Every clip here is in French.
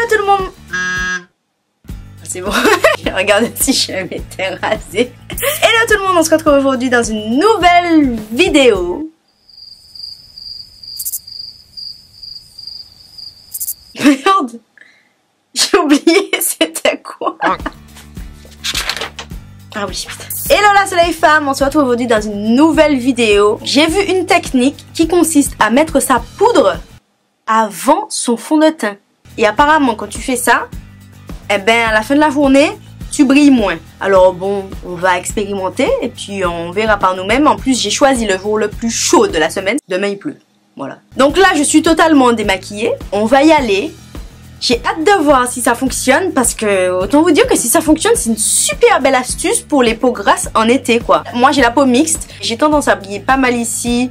tout le monde. C'est bon. Je regarde si je m'étais rasée. Hello tout le monde, on se retrouve aujourd'hui dans une nouvelle vidéo. Merde, j'ai oublié c'était quoi. Ah oui, putain. Hello là, c'est les femmes, on se retrouve aujourd'hui dans une nouvelle vidéo. J'ai vu une technique qui consiste à mettre sa poudre avant son fond de teint. Et apparemment, quand tu fais ça, eh ben à la fin de la journée, tu brilles moins. Alors bon, on va expérimenter et puis on verra par nous-mêmes. En plus, j'ai choisi le jour le plus chaud de la semaine. Demain, il pleut. Voilà. Donc là, je suis totalement démaquillée. On va y aller. J'ai hâte de voir si ça fonctionne parce que autant vous dire que si ça fonctionne, c'est une super belle astuce pour les peaux grasses en été quoi. Moi, j'ai la peau mixte. J'ai tendance à briller pas mal ici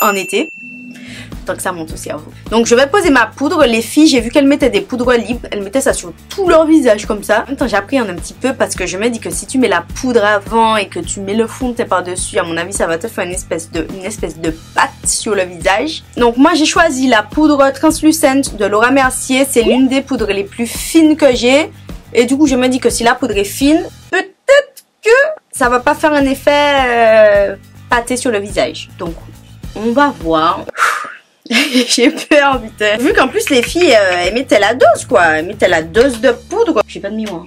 en été. Tant que ça monte au cerveau. Donc je vais poser ma poudre. Les filles, j'ai vu qu'elles mettaient des poudres libres. Elles mettaient ça sur tout leur visage comme ça. En même temps, j'ai appris un petit peu parce que je me dis que si tu mets la poudre avant et que tu mets le fond de teint par-dessus, à mon avis, ça va te faire une espèce de pâte sur le visage. Donc moi, j'ai choisi la poudre translucente de Laura Mercier. C'est l'une des poudres les plus fines que j'ai. Et du coup, je me dis que si la poudre est fine, peut-être que ça va pas faire un effet pâté sur le visage. Donc, on va voir. J'ai peur putain. Vu qu'en plus les filles elles mettaient la dose quoi. Elles mettaient la dose de poudre. J'ai pas de miroir.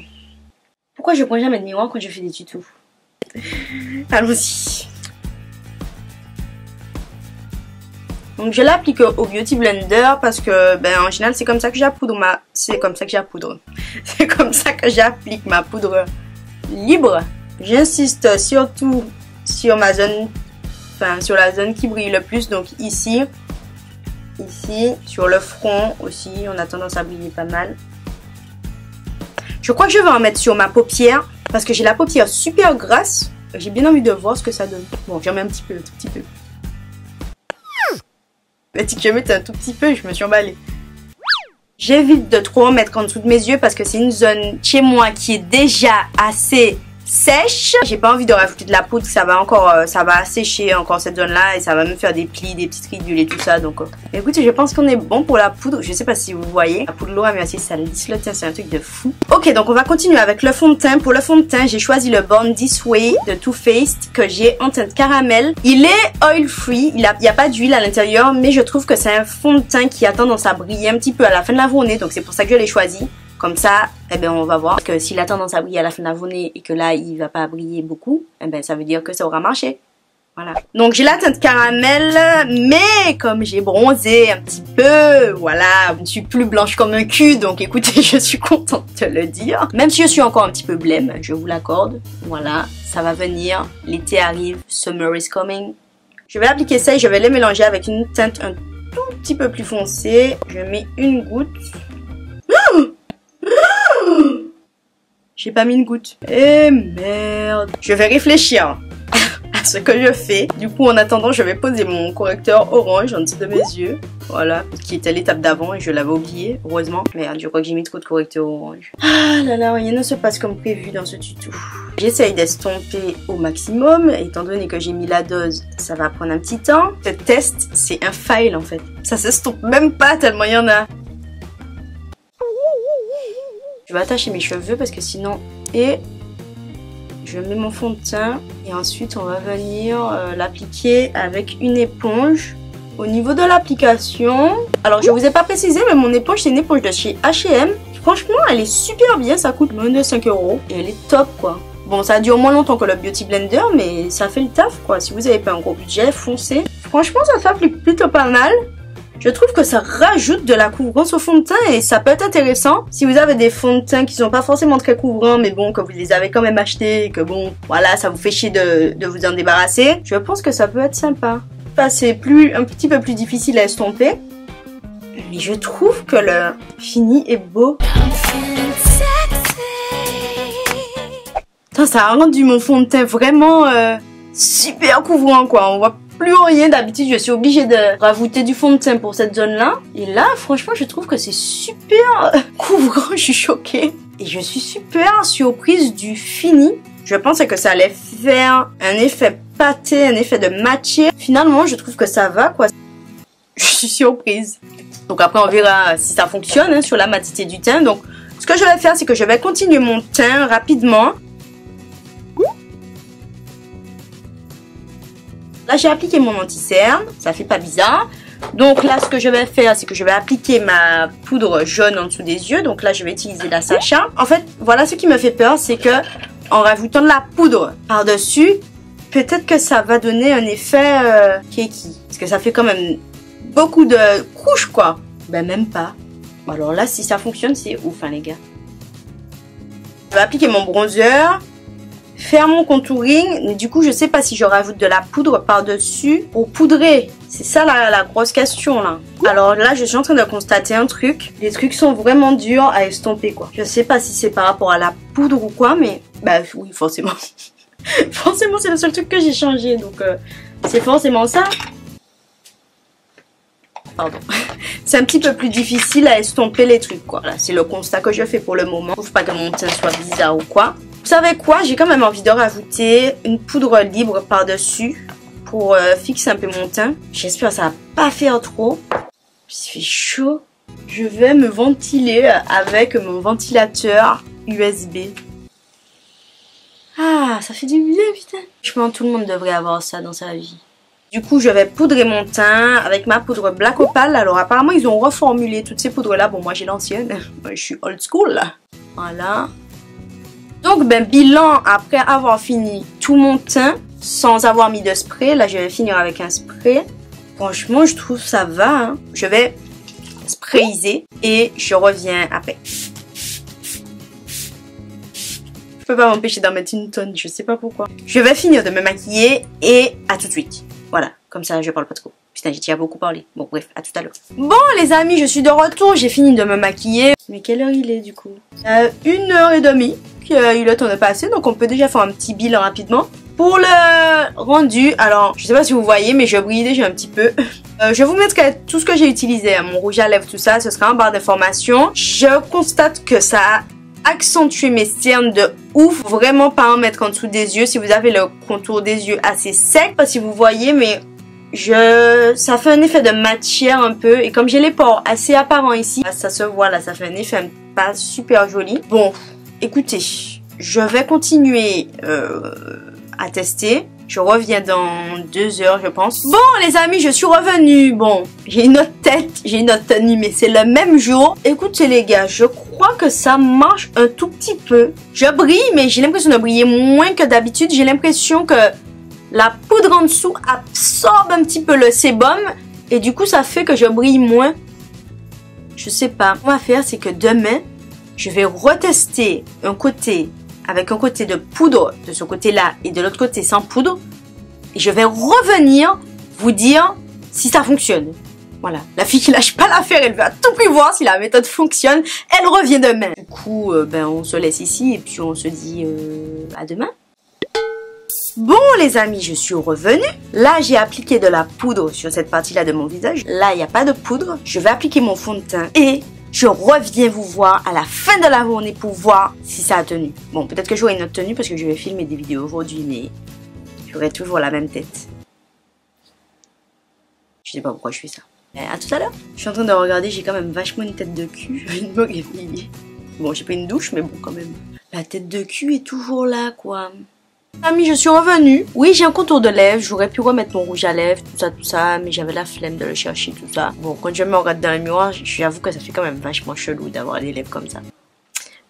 Pourquoi je prends jamais de miroir quand je fais des tutos? Allons-y. Donc je l'applique au Beauty Blender parce que ben en général c'est comme ça que j'appoudre ma... C'est comme ça que j'appoudre. C'est comme ça que j'applique ma poudre libre. J'insiste surtout sur ma zone... Enfin sur la zone qui brille le plus. Donc ici... Ici, sur le front aussi, on a tendance à briller pas mal. Je crois que je vais en mettre sur ma paupière parce que j'ai la paupière super grasse. J'ai bien envie de voir ce que ça donne. Bon, j'en mets un petit peu, un tout petit peu. Elle dit que je mette un tout petit peu, je me suis emballée. J'évite de trop en mettre en dessous de mes yeux parce que c'est une zone chez moi qui est déjà assez sèche. J'ai pas envie de rajouter de la poudre, ça va assécher encore cette zone là et ça va me faire des plis, des petites ridules et tout ça. Donc écoutez, je pense qu'on est bon pour la poudre. Je sais pas si vous voyez, la poudre Laura Mercier ça lisse le teint, c'est un truc de fou. Ok, donc on va continuer avec le fond de teint. Pour le fond de teint, j'ai choisi le Born This Way de Too Faced que j'ai en teinte caramel. Il est oil free, il y a pas d'huile à l'intérieur, mais je trouve que c'est un fond de teint qui a tendance à briller un petit peu à la fin de la journée, donc c'est pour ça que je l'ai choisi. Comme ça, eh ben on va voir que s'il a tendance à briller à la fin de la journée et que là il va pas briller beaucoup, eh ben ça veut dire que ça aura marché. Voilà. Donc j'ai la teinte caramel, mais comme j'ai bronzé un petit peu, voilà, je ne suis plus blanche comme un cul, donc écoutez, je suis contente de le dire. Même si je suis encore un petit peu blême, je vous l'accorde. Voilà, ça va venir, l'été arrive, summer is coming. Je vais appliquer ça et je vais les mélanger avec une teinte un tout petit peu plus foncée. Je mets une goutte. J'ai pas mis une goutte. Eh merde. Je vais réfléchir à ce que je fais. Du coup, en attendant, je vais poser mon correcteur orange en dessous de mes yeux. Voilà, qui était l'étape d'avant et je l'avais oublié, heureusement. Merde, je crois que j'ai mis trop de correcteur orange. Ah là là, rien ne se passe comme prévu dans ce tuto. J'essaye d'estomper au maximum. Étant donné que j'ai mis la dose, ça va prendre un petit temps. Ce test, c'est un fail en fait. Ça s'estompe même pas tellement il y en a. Je vais attacher mes cheveux parce que sinon... Et je mets mon fond de teint. Et ensuite, on va venir l'appliquer avec une éponge. Au niveau de l'application... Alors, je vous ai pas précisé, mais mon éponge, c'est une éponge de chez H&M. Franchement, elle est super bien. Ça coûte moins de 5 €. Et elle est top, quoi. Bon, ça dure moins longtemps que le Beauty Blender, mais ça fait le taf, quoi. Si vous avez pas un gros budget, foncez. Franchement, ça s'applique plutôt pas mal. Je trouve que ça rajoute de la couvrance au fond de teint et ça peut être intéressant si vous avez des fonds de teint qui sont pas forcément très couvrants mais bon que vous les avez quand même achetés et que bon voilà ça vous fait chier de vous en débarrasser. Je pense que ça peut être sympa. Enfin, c'est un petit peu plus difficile à estomper mais je trouve que le fini est beau. Ça a rendu mon fond de teint vraiment super couvrant quoi. On voit plus rien. D'habitude je suis obligée de rajouter du fond de teint pour cette zone là et là franchement je trouve que c'est super couvrant. Je suis choquée et je suis super surprise du fini. Je pensais que ça allait faire un effet pâté, un effet de matière. Finalement je trouve que ça va quoi. Je suis surprise. Donc après on verra si ça fonctionne hein, sur la matité du teint. Donc ce que je vais faire c'est que je vais continuer mon teint rapidement. Là j'ai appliqué mon anti-cerne, ça fait pas bizarre. Donc là ce que je vais faire c'est que je vais appliquer ma poudre jaune en dessous des yeux. Donc là je vais utiliser la Sacha. En fait voilà ce qui me fait peur, c'est que en rajoutant de la poudre par dessus, peut-être que ça va donner un effet keki. Parce que ça fait quand même beaucoup de couches quoi. Ben même pas. Alors là si ça fonctionne c'est ouf hein les gars. Je vais appliquer mon bronzer. Faire mon contouring, mais du coup je sais pas si je rajoute de la poudre par dessus pour poudrer. C'est ça la grosse question là. Alors là je suis en train de constater un truc. Les trucs sont vraiment durs à estomper quoi. Je sais pas si c'est par rapport à la poudre ou quoi, mais bah oui forcément. Forcément c'est le seul truc que j'ai changé, donc c'est forcément ça. Pardon. C'est un petit peu plus difficile à estomper les trucs quoi. Là c'est le constat que je fais pour le moment. Je trouve pas que mon teint soit bizarre ou quoi. Vous savez quoi, j'ai quand même envie de rajouter une poudre libre par dessus pour fixer un peu mon teint. J'espère que ça va pas faire trop. Il fait chaud. Je vais me ventiler avec mon ventilateur USB. Ah, ça fait du bien putain. Je pense que tout le monde devrait avoir ça dans sa vie. Du coup, je vais poudrer mon teint avec ma poudre Black Opal. Alors apparemment, ils ont reformulé toutes ces poudres là. Bon, moi j'ai l'ancienne. Je suis old school là. Voilà. Donc ben bilan après avoir fini tout mon teint sans avoir mis de spray. Là je vais finir avec un spray. Franchement je trouve ça va hein. Je vais sprayiser et je reviens après. Je peux pas m'empêcher d'en mettre une tonne, je sais pas pourquoi. Je vais finir de me maquiller et à tout de suite. Voilà, comme ça je parle pas trop. Putain j'ai déjà beaucoup parlé. Bon bref, à tout à l'heure. Bon les amis, je suis de retour, j'ai fini de me maquiller. Mais quelle heure il est du coup? 1h30. Il a le temps de passer, donc on peut déjà faire un petit bilan rapidement. Pour le rendu, alors je sais pas si vous voyez mais je brille déjà un petit peu. Je vous mettrai tout ce que j'ai utilisé, mon rouge à lèvres, tout ça, ce sera en barre d'informations. Je constate que ça a accentué mes cernes de ouf. Vraiment pas en mettre en dessous des yeux si vous avez le contour des yeux assez sec. Je sais pas si vous voyez mais ça fait un effet de matière un peu. Et comme j'ai les pores assez apparents ici, ça se voit là, ça fait un effet pas super joli. Bon. Écoutez, je vais continuer à tester. Je reviens dans 2 heures, je pense. Bon, les amis, je suis revenue. Bon, j'ai une autre tête, j'ai une autre tenue, mais c'est le même jour. Écoutez, les gars, je crois que ça marche un tout petit peu. Je brille, mais j'ai l'impression de briller moins que d'habitude. J'ai l'impression que la poudre en dessous absorbe un petit peu le sébum. Et du coup, ça fait que je brille moins. Je sais pas. Ce qu'on va faire, c'est que demain, je vais retester un côté avec un côté de poudre de ce côté-là et de l'autre côté sans poudre. Et je vais revenir vous dire si ça fonctionne. Voilà. La fille qui lâche pas l'affaire, elle veut à tout prix voir si la méthode fonctionne. Elle revient demain. Du coup, ben, on se laisse ici et puis on se dit à demain. Bon les amis, je suis revenue. Là, j'ai appliqué de la poudre sur cette partie-là de mon visage. Là, il n'y a pas de poudre. Je vais appliquer mon fond de teint et je reviens vous voir à la fin de la journée pour voir si ça a tenu. Bon, peut-être que j'aurai une autre tenue parce que je vais filmer des vidéos aujourd'hui, mais j'aurai toujours la même tête. Je sais pas pourquoi je fais ça. À tout à l'heure. Je suis en train de regarder, j'ai quand même vachement une tête de cul. Je viens de me réveiller. Bon, j'ai pris une douche, mais bon, quand même. La tête de cul est toujours là, quoi. Amis, je suis revenue. Oui, j'ai un contour de lèvres. J'aurais pu remettre mon rouge à lèvres, tout ça, mais j'avais la flemme de le chercher, tout ça. Bon, quand je me regarde dans le miroir, j'avoue que ça fait quand même vachement chelou d'avoir les lèvres comme ça.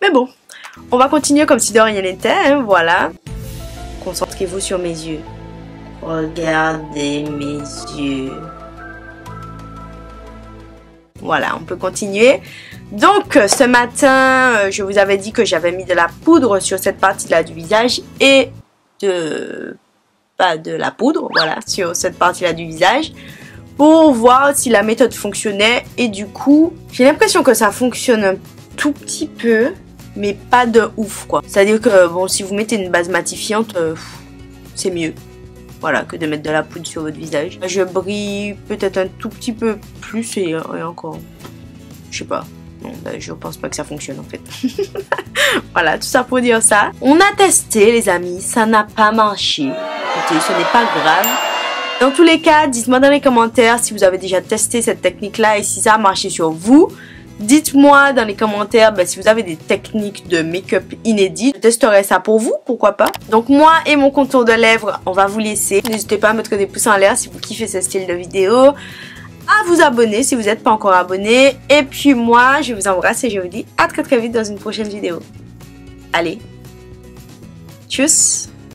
Mais bon, on va continuer comme si de rien n'était, hein, voilà. Concentrez-vous sur mes yeux. Regardez mes yeux. Voilà, on peut continuer. Donc, ce matin, je vous avais dit que j'avais mis de la poudre sur cette partie-là du visage et pas de la poudre, voilà, sur cette partie-là du visage pour voir si la méthode fonctionnait. Et du coup, j'ai l'impression que ça fonctionne un tout petit peu, mais pas de ouf, quoi. C'est-à-dire que, bon, si vous mettez une base matifiante, c'est mieux. Voilà, que de mettre de la poudre sur votre visage. Je brille peut-être un tout petit peu plus et encore, je sais pas. Non, ben, je pense pas que ça fonctionne en fait. Voilà, tout ça pour dire ça. On a testé les amis, ça n'a pas marché. Écoutez, ce n'est pas grave. Dans tous les cas, dites-moi dans les commentaires si vous avez déjà testé cette technique-là et si ça a marché sur vous. Dites-moi dans les commentaires si vous avez des techniques de make-up inédites. Je testerai ça pour vous, pourquoi pas. Donc moi et mon contour de lèvres, on va vous laisser. N'hésitez pas à mettre des pouces en l'air si vous kiffez ce style de vidéo. À vous abonner si vous n'êtes pas encore abonné. Et puis moi, je vous embrasse et je vous dis à très vite dans une prochaine vidéo. Allez, tchuss!